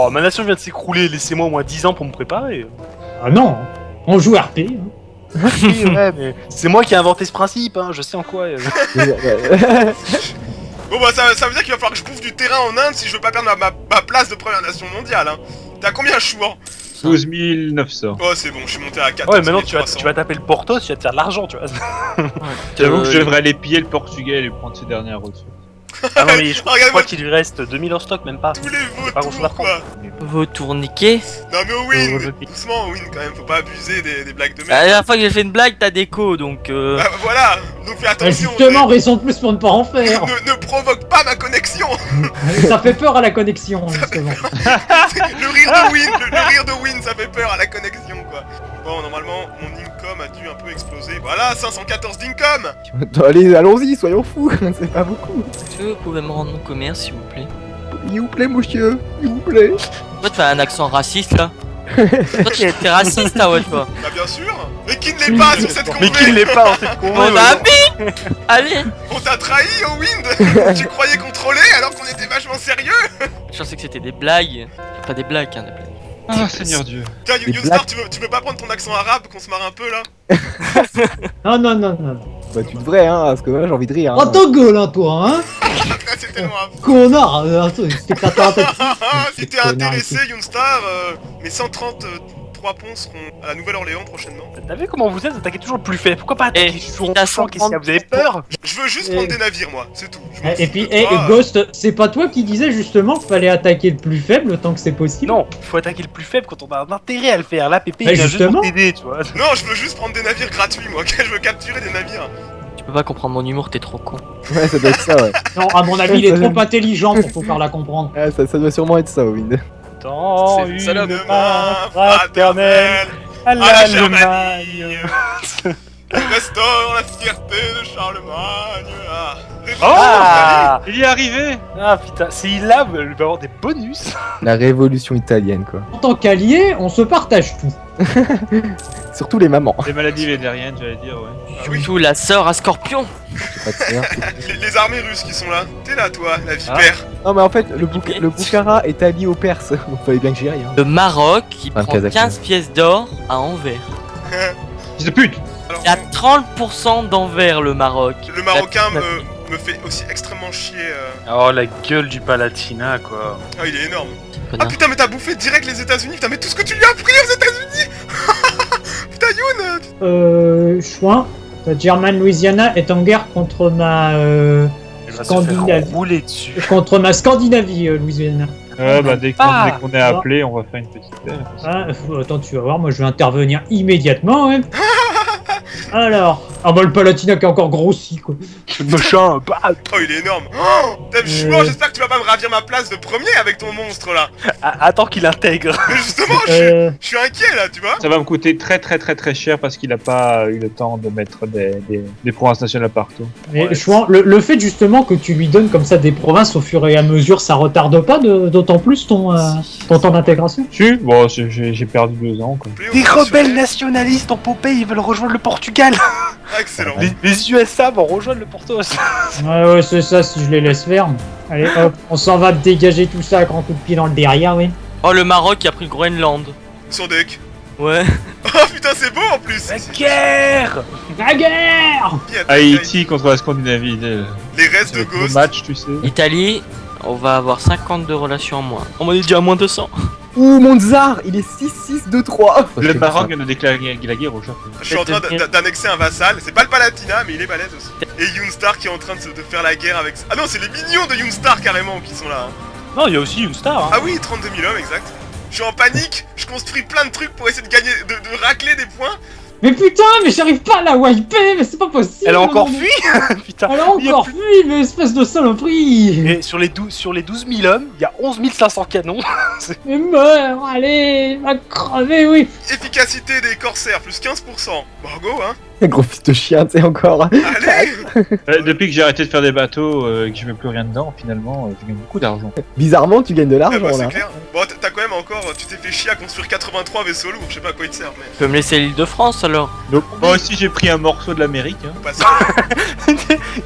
Oh, ma nation vient de s'écrouler, laissez-moi au moins 10 ans pour me préparer. Ah non, on joue RP. Hein. Oui, ouais, mais c'est moi qui ai inventé ce principe, hein, je sais en quoi. Bon bah ça veut dire qu'il va falloir que je bouffe du terrain en Inde si je veux pas perdre ma place de première nation mondiale, hein. T'as combien Chouan? 12 900. Oh c'est bon, je suis monté à 14 Ouais, maintenant tu 300. vas taper le Porto, tu vas te faire de l'argent, tu vois. J'avoue que je devrais aller piller le Portugais et lui prendre ses dernières ressources. Ah non, mais je crois Regarde-moi qu'il lui reste 2000 en stock, même pas. tous les Pas grand-chose à vautours quoi. Vautour niqué. Non mais Owen, doucement Owen quand même, faut pas abuser des blagues de La merde. dernière fois que j'ai fait une blague, t'as déco donc. Bah voilà, donc fais attention. Justement, raison de plus pour ne pas en faire. Ne provoque pas ma connexion. Ça fait peur à la connexion, justement. Le rire de Win, le rire de Win, ça fait peur à la connexion quoi. Bon, normalement, mon income a dû un peu exploser. Voilà, 514 d'income. Allez, allons-y, soyons fous, c'est pas beaucoup. Est-ce que vous pouvez me rendre mon commerce s'il vous plaît? Il vous plaît, monsieur, il vous plaît. Toi, tu fais un accent raciste là. Toi, t'es raciste, là, ouais, toi. Bah bien sûr. Mais qui ne l'est pas sur cette Mais qui convée? l'est pas en cette convo? Mon ami. Allez. On t'a trahi, Owind. Tu croyais contrôler alors qu'on était vachement sérieux. Je pensais que c'était des blagues. Pas des blagues, hein, des blagues. Ah, Seigneur Dieu. Tiens, Les Younstar, tu veux pas prendre ton accent arabe qu'on se marre un peu là? Non, non, non, non. Bah tu devrais, hein, parce que là j'ai envie de rire. Oh, Hein. ta gueule, hein, toi, hein. Ah, c'est tellement à Connard, spectateur tête. Si t'es intéressé, Younstar, mes 133 ponts seront à la Nouvelle-Orléans prochainement. T'as vu comment vous êtes attaqué toujours le plus faible? Pourquoi pas attaquer toujours t'as chaud? Qu'est-ce qu'il y a? Vous avez peur? Je veux juste prendre des navires, moi, c'est tout. Je m'en Et fous puis, de toi. Ghost, c'est pas toi qui disais justement qu'il fallait attaquer le plus faible tant que c'est possible? Non, faut attaquer le plus faible quand on a un intérêt à le faire. Là, Pépé, Bah, il vient juste justement. pour t'aider, tu vois. Non, je veux juste prendre des navires gratuits, moi. Je veux capturer des navires. Tu peux pas comprendre mon humour, t'es trop con. Ouais, ça doit être ça, ouais. Non, à mon avis, il est trop intelligent pour pouvoir la comprendre. Ouais, ça doit sûrement être ça, Wind. Dans C'est une salope de main main fraternelle à à la l'Allemagne. restaure la fierté de Charlemagne. Ah. Ah, Il y est arrivé. ah putain, c'est il là, il va avoir des bonus. La révolution italienne, quoi. En tant qu'allié, on se partage tout. Surtout les mamans. Les maladies vénériennes, j'allais dire, ouais. Ah oui. Surtout la sœur à Scorpion. J'ai pas de faire. Les armées russes qui sont là. T'es là, toi, la vipère. Non, mais en fait, le Boukhara est allié aux Perses, donc fallait bien que j'y aille. Hein. Le Maroc qui Ah, le prend Kazakhstan. 15 pièces d'or à Anvers. Fils de pute. Alors, Il y a 30% d'Anvers le Maroc. le Marocain La- me fait aussi extrêmement chier. Oh la gueule du Palatinat, quoi. Ah, il est énorme. Ah Connard. putain, mais t'as bouffé direct les États-Unis. Putain, mais tout ce que tu lui as pris aux États-Unis. Putain, Youn. Chouin, ta German Louisiana est en guerre contre ma Il va se faire Scandinavie. rouler dessus. Scandinavie, Louisiana. Ouais, bah dès Ah. qu'on est appelé, on va faire une petite paire. Ah, attends, tu vas voir, moi je vais intervenir immédiatement, hein. Alors, ah bah le Palatinat qui a encore grossi, quoi. Machin, bah. Oh, il est énorme. Oh, putain, j'espère que tu vas pas me ravir ma place de premier avec ton monstre là. Attends qu'il intègre. Mais justement, je suis inquiet là, tu vois. Ça va me coûter très cher parce qu'il a pas eu le temps de mettre des provinces nationales partout. Mais Ouais, Chouin, le fait justement que tu lui donnes comme ça des provinces au fur et à mesure, ça retarde pas d'autant plus ton temps d'intégration? Si, bon, j'ai perdu 2 ans, quoi. Pléo Des fonctionnel. rebelles nationalistes en Popeye, ils veulent rejoindre le Portugal. Ah, excellent. Les USA vont rejoindre le Porto. Ouais, c'est ça, si je les laisse faire. Allez, hop, on s'en va dégager tout ça à grand coup de pied dans le derrière, oui. Oh, le Maroc qui a pris le Groenland. Sur deck. Ouais. Oh putain, c'est beau en plus. La guerre. La guerre! Haïti contre la Scandinavie. Les restes de C'est le Ghost. match, tu sais. Italie, on va avoir 52 relations en moins. On m'en est déjà à moins 200. Ouh, mon tsar, il est 6-6-2-3. Le Maroc vient de déclarer la guerre au Japon. Je suis en train d'annexer un vassal. C'est pas le Palatinat, mais il est balèze aussi. Et Younstar qui est en train de faire la guerre avec. Ah non, c'est les mignons de Younstar carrément qui sont là. Hein. Non, il y a aussi une star. Hein. Ah oui, 32 000 hommes, exact. Je suis en panique. Je construis plein de trucs pour essayer de gagner, de racler des points. Mais putain, mais j'arrive pas à la wiper, mais c'est pas possible! Elle a encore non, fui. Putain. Elle a encore fui, mais espèce de saloperie! Et sur les 12 000 hommes, il y a 11 500 canons. Mais meurs, allez, va crever, oui! Efficacité des corsaires, plus 15%. Bon, go, hein. Gros fils de chien, tu sais, encore. Allez. Depuis que j'ai arrêté de faire des bateaux et que je mets plus rien dedans, finalement, je gagne beaucoup d'argent. Bizarrement, tu gagnes de Ah l'argent, bah, c'est là. clair. Bon, t'as quand même encore. Tu t'es fait chier à construire 83 vaisseaux lourds. Je sais pas à quoi ils te servent, mais. Tu peux me laisser l'île de France alors? Donc, moi aussi, j'ai pris un morceau de l'Amérique. Hein. Faut pas ça.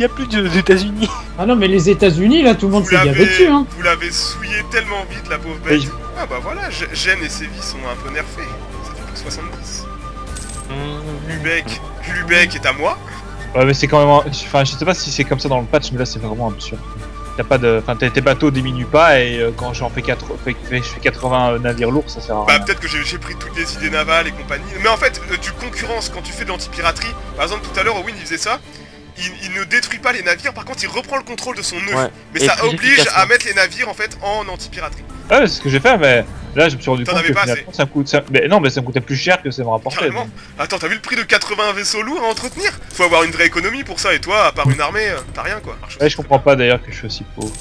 y a plus d'États-Unis. Ah non, mais les États-Unis, là, tout le monde s'est gavé dessus, hein. Vous l'avez souillé tellement vite, la pauvre Mais bête. Ah bah voilà, Gênes et Séville sont un peu nerfés. Ça fait plus 70. Lubeck est à moi. Ouais, mais c'est quand même. Enfin, je sais pas si c'est comme ça dans le patch, mais là c'est vraiment absurde. T'as pas de. Enfin, tes bateaux diminuent pas et quand j'en fais, je fais 80 navires lourds, ça sert à Bah rien. peut-être que j'ai pris toutes les idées navales et compagnie. Mais en fait, tu concurrences quand tu fais de l'anti-piraterie. Par exemple, tout à l'heure, Owen il faisait ça. Il ne détruit pas les navires, par contre il reprend le contrôle de son nœud. Ouais. Mais Et ça plus oblige efficacement. à mettre les navires en fait en anti-piraterie. Ouais, c'est ce que j'ai fait, mais là je me suis rendu T'en compte avais que pas finalement ça me coûte. Mais non, mais ça me coûtait plus cher que ça me rapportait. Carrément. Attends, t'as vu le prix de 80 vaisseaux lourds à entretenir? Faut avoir une vraie économie pour ça, et toi, à part une armée, t'as rien quoi. Ouais, je comprends pas d'ailleurs que je suis aussi pauvre.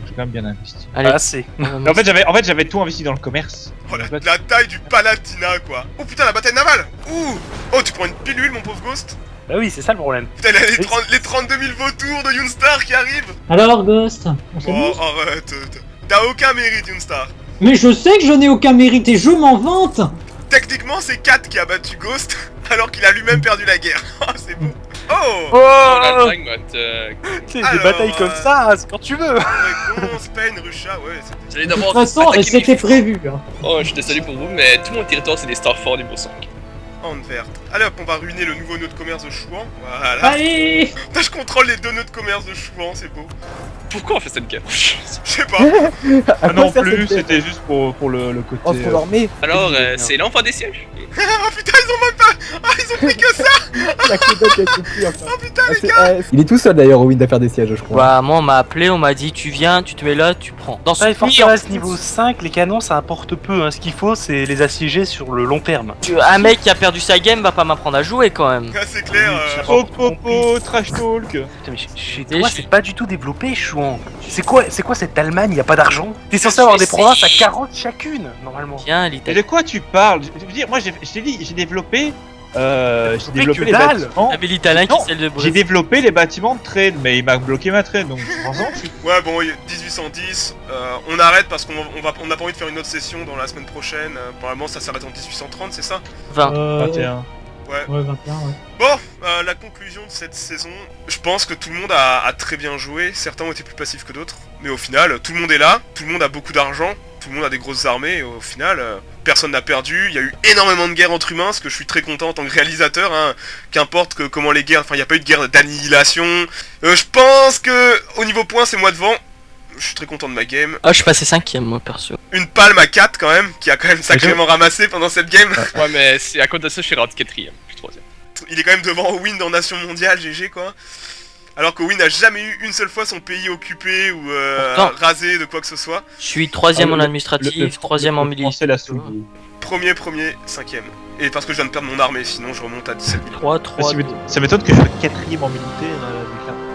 J'ai quand même bien investi. Allez. Ah, c'est. Mais en fait, j'avais tout investi dans le commerce. Oh la taille du Palatina quoi. Oh putain, la bataille navale. Ouh. Oh, tu prends une pilule mon pauvre Ghost. Bah oui, c'est ça le problème. Putain, les 32 000 vautours de Yoonstar qui arrivent. Alors, Ghost, on Oh, s'amuse. arrête. T'as aucun mérite Yoonstar. Mais je sais que je n'ai aucun mérite et je m'en vante. Techniquement, c'est Kat qui a battu Ghost, alors qu'il a lui-même perdu la guerre. Oh, c'est beau. Oh. Oh l'Allemagne, C'est Alors, des batailles comme ça, c'est quand tu veux. Avec Spain, Russia, ouais, c'est... J'allais De d'abord toute façon, attaquer c'était mes- prévu. Hein. Oh, je suis désolé pour vous, mais tout mon territoire c'est des Starfort niveau 5. Anvert. Allez hop, on va ruiner le nouveau nœud de commerce de Chouan. Voilà. Allez. Putain, je contrôle les deux nœuds de commerce de Chouan, c'est beau. Pourquoi on fait cette guerre? Je sais pas. À Ah non quoi sert plus, cette- c'était juste pour le côté. Entre l'armée. Alors, c'est l'enfant des sièges. Ah putain, ils ont même pas... Ah, ils ont pris que ça. La Québec a été pris, enfin. Oh putain, Ah, les c'est- gars. il est tout seul d'ailleurs au Wind à faire des sièges, je crois. Bah, moi, on m'a appelé, on m'a dit, tu viens, tu te mets là, tu prends. Dans Ça, les ce pays, forteresses niveau 5, les canons ça importe peu. Hein. Ce qu'il faut, c'est les assiéger sur le long terme. un mec qui a perdu sa game va pas m'apprendre à jouer quand même. Ah, c'est clair. Oh popo, trash talk. Putain, mais chez Et toi, je- c'est pas du tout développé, Chouan. C'est quoi cette Allemagne? Y a pas d'argent? T'es censé Je avoir des sais. provinces à 40 chacune, normalement. Tiens, Mais l'Italie. de quoi tu parles? Je veux dire, moi je t'ai dit, j'ai développé. J'ai développé que les dalle. bâtiments. T'avais l'italien qui Non, celle de J'ai Brésil. développé les bâtiments de trade, mais il m'a bloqué ma trade, donc franchement, je suis... Ouais, bon, 1810, on arrête parce qu'on n'a pas envie de faire une autre session dans la semaine prochaine. Probablement, ça s'arrête en 1830, c'est ça? 20. 21. Ouais. Ouais, 21, ouais. Bon, la conclusion de cette saison, je pense que tout le monde a très bien joué, certains ont été plus passifs que d'autres, mais au final, tout le monde est là, tout le monde a beaucoup d'argent, tout le monde a des grosses armées, et au final, personne n'a perdu, il y a eu énormément de guerres entre humains, ce que je suis très content en tant que réalisateur, hein, qu'importe comment les guerres, enfin il n'y a pas eu de guerre d'annihilation, je pense que au niveau points c'est moi devant, je suis très content de ma game, Ah, je suis passé 5ème, moi, perso. une palme à 4 quand même, qui a quand même sacrément ramassé pendant cette game, Ouais, mais c'est à cause de ça, je suis rendu 4ème, puis 3ème. il est quand même devant Owen dans Nation Mondiale, GG quoi. Alors qu'Owen n'a jamais eu une seule fois son pays occupé ou Pourtant. rasé de quoi que ce soit. Je suis 3ème en Le- administratif, 3ème en le militaire. français l'a soumis. Premier, 5ème. Et parce que je viens de perdre mon armée, sinon je remonte à 17 000. 3, 3. Ça m'étonne que je sois 4ème en militaire.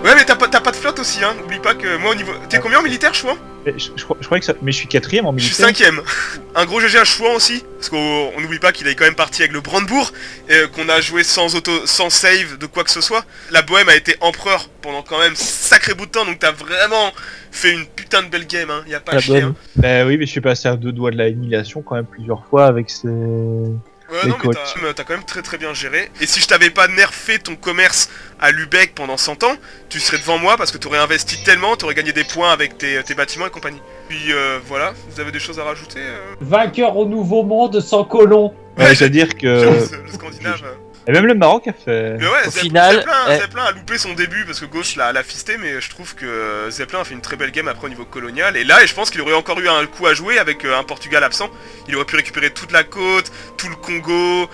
Ouais, mais t'as pas de flotte aussi, hein. Oublie pas que moi au niveau. T'es combien en militaire, Chouan? Mais je croyais que ça... Mais je suis 4ème en Je suis militaire. 5ème. Un gros GG à Chouan aussi, parce qu'on n'oublie pas qu'il est quand même parti avec le Brandebourg, et qu'on a joué sans save de quoi que ce soit. La Bohème a été empereur pendant quand même sacré bout de temps, donc t'as vraiment fait une putain de belle game, hein. Y a pas à La chier, Bohème. hein. Bah oui, mais je suis passé à 2 doigts de l'annihilation quand même plusieurs fois avec ces... Ouais, Les non, mais coachs. t'as quand même très bien géré. Et si je t'avais pas nerfé ton commerce à Lubeck pendant 100 ans, tu serais devant moi parce que t'aurais investi tellement, t'aurais gagné des points avec tes bâtiments et compagnie. Puis voilà, vous avez des choses à rajouter Vainqueur au Nouveau Monde sans colon. Ouais, c'est-à-dire que... Le Scandinave. Et même le Maroc a fait... Mais ouais, Au final, Zeppelin a loupé son début parce que Ghost l'a fisté, mais je trouve que Zeppelin a fait une très belle game après au niveau colonial. Et là, je pense qu'il aurait encore eu un coup à jouer avec un Portugal absent. Il aurait pu récupérer toute la côte, tout le Congo.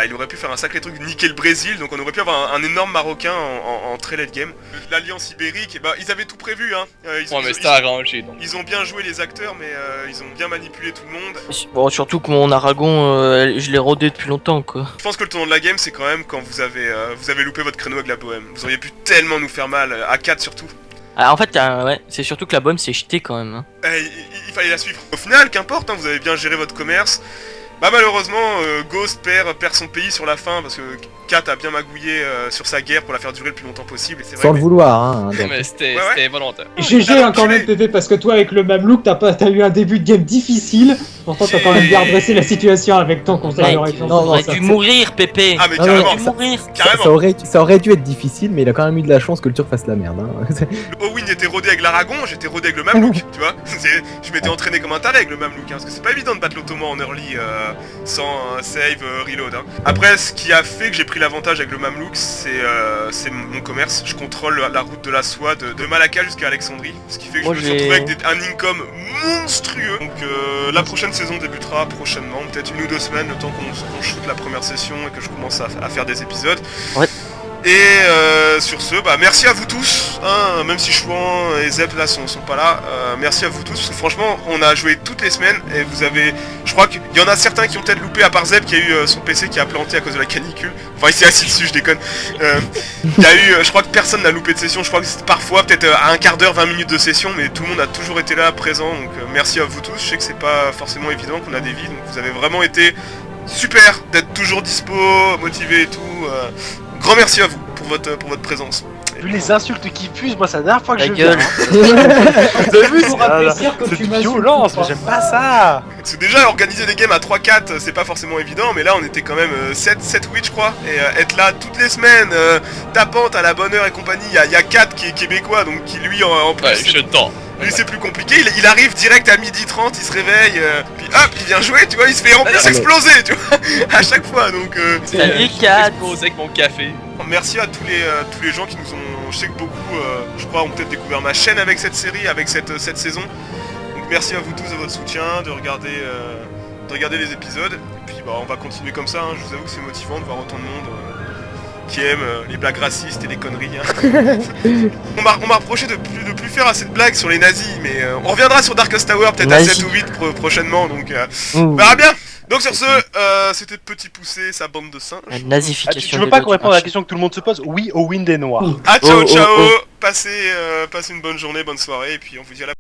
Il aurait pu faire un sacré truc, niquer le Brésil. Donc on aurait pu avoir un énorme Marocain en très late game. L'Alliance ibérique, et bah, ils avaient tout prévu, hein. Ouais, mais c'était arrangé donc. Ils ont bien joué les acteurs, mais ils ont bien manipulé tout le monde. Bon, surtout que mon Aragon, je l'ai rodé depuis longtemps, quoi. Je pense que le tournant de la game, c'est quand même quand vous avez loupé votre créneau avec la Bohème. Vous auriez pu tellement nous faire mal, à 4 surtout. Ah, en fait, ouais, c'est surtout que la bombe s'est jetée quand même. Hein. Il fallait la suivre. Au final, qu'importe, hein, vous avez bien géré votre commerce. Bah malheureusement, Ghost perd son pays sur la fin parce que Kat a bien magouillé sur sa guerre pour la faire durer le plus longtemps possible. Et c'est vrai Sans que- le vouloir, hein. donc. Mais c'était Ouais, ouais. c'était volontaire. GG hein, quand même Pépé, parce que toi avec le Mamelouk t'as eu un début de game difficile, pourtant t'as quand même bien redressé la situation avec ton conseil de Mec, réponse. non, t'aurais ça- dû mourir, Pépé. Ah mais Non, carrément, T'aurais dû mourir. carrément. Ça aurait dû être difficile, mais il a quand même eu de la chance que le turc fasse la merde. Hein. Owen était rodé avec l'Aragon, j'étais rodé avec le Mamelouk, tu vois. Je m'étais entraîné comme un taré avec le Mamelouk, hein, parce que c'est pas évident de battre l'Ottoman en early sans save, reload. Hein. Après, ce qui a fait que j'ai pris l'avantage avec le Mamelouk, c'est mon commerce. Je contrôle la route de la soie de Malacca jusqu'à Alexandrie, ce qui fait que Moi, je me suis retrouvé j'ai- avec un income monstrueux. Donc la prochaine saison débutera prochainement, peut-être 1 ou 2 semaines, le temps qu'on shoot la première session et que je commence à faire des épisodes. Ouais. Et sur ce, bah merci à vous tous, hein, même si Chouan et Zep là sont pas là, merci à vous tous, parce que franchement on a joué toutes les semaines et vous avez, je crois qu'il y en a certains qui ont peut-être loupé, à part Zep qui a eu son PC qui a planté à cause de la canicule, enfin il s'est assis dessus, je déconne, il y a eu, je crois que personne n'a loupé de session, je crois que c'était parfois peut-être à un quart d'heure, 20 minutes de session, mais tout le monde a toujours été là, présent, donc merci à vous tous, je sais que c'est pas forcément évident qu'on a des vies, donc vous avez vraiment été super d'être toujours dispo, motivé et tout. Grand merci à vous pour votre présence. Vu les insultes qui fusent, moi c'est la dernière fois que Ta je gueule. viens. Vous avez vu, Pour c'est apprécier que c'est tu de m'insultes violence, pas. mais j'aime pas ça. Parce que déjà organiser des games à 3-4 c'est pas forcément évident, mais là on était quand même 7-8 je crois, et être là toutes les semaines, tapante à la bonne heure et compagnie, il y a 4 qui est québécois, donc qui lui en plus... Ouais, je tends. Lui c'est plus compliqué, il arrive direct à 12h30, il se réveille, puis hop, il vient jouer, tu vois, il se fait en plus mais- exploser, tu vois, à chaque fois, donc... Salut, Kat. Explosé avec mon café. Merci à tous les gens qui nous ont... Je sais que beaucoup, je crois, ont peut-être découvert ma chaîne avec cette série, avec cette saison. Donc merci à vous tous de votre soutien, de regarder les épisodes. Et puis bah, on va continuer comme ça, hein. Je vous avoue que c'est motivant de voir autant de monde qui aime les blagues racistes et les conneries. Hein. on m'a reproché de plus faire assez de blagues sur les nazis, mais on reviendra sur Darkest Tower peut-être à Nazis. 7 ou 8 prochainement, donc on Ouh. verra bien. Donc sur ce, c'était Petit Poussé, sa bande de singes. La Ah, nazification. tu veux de pas l'autre qu'on réponde à la marché. question que tout le monde se pose? Oui, Owen des Noirs. Ah ciao Oh, oh, ciao, oh. Passez une bonne journée, bonne soirée, et puis on vous dit à la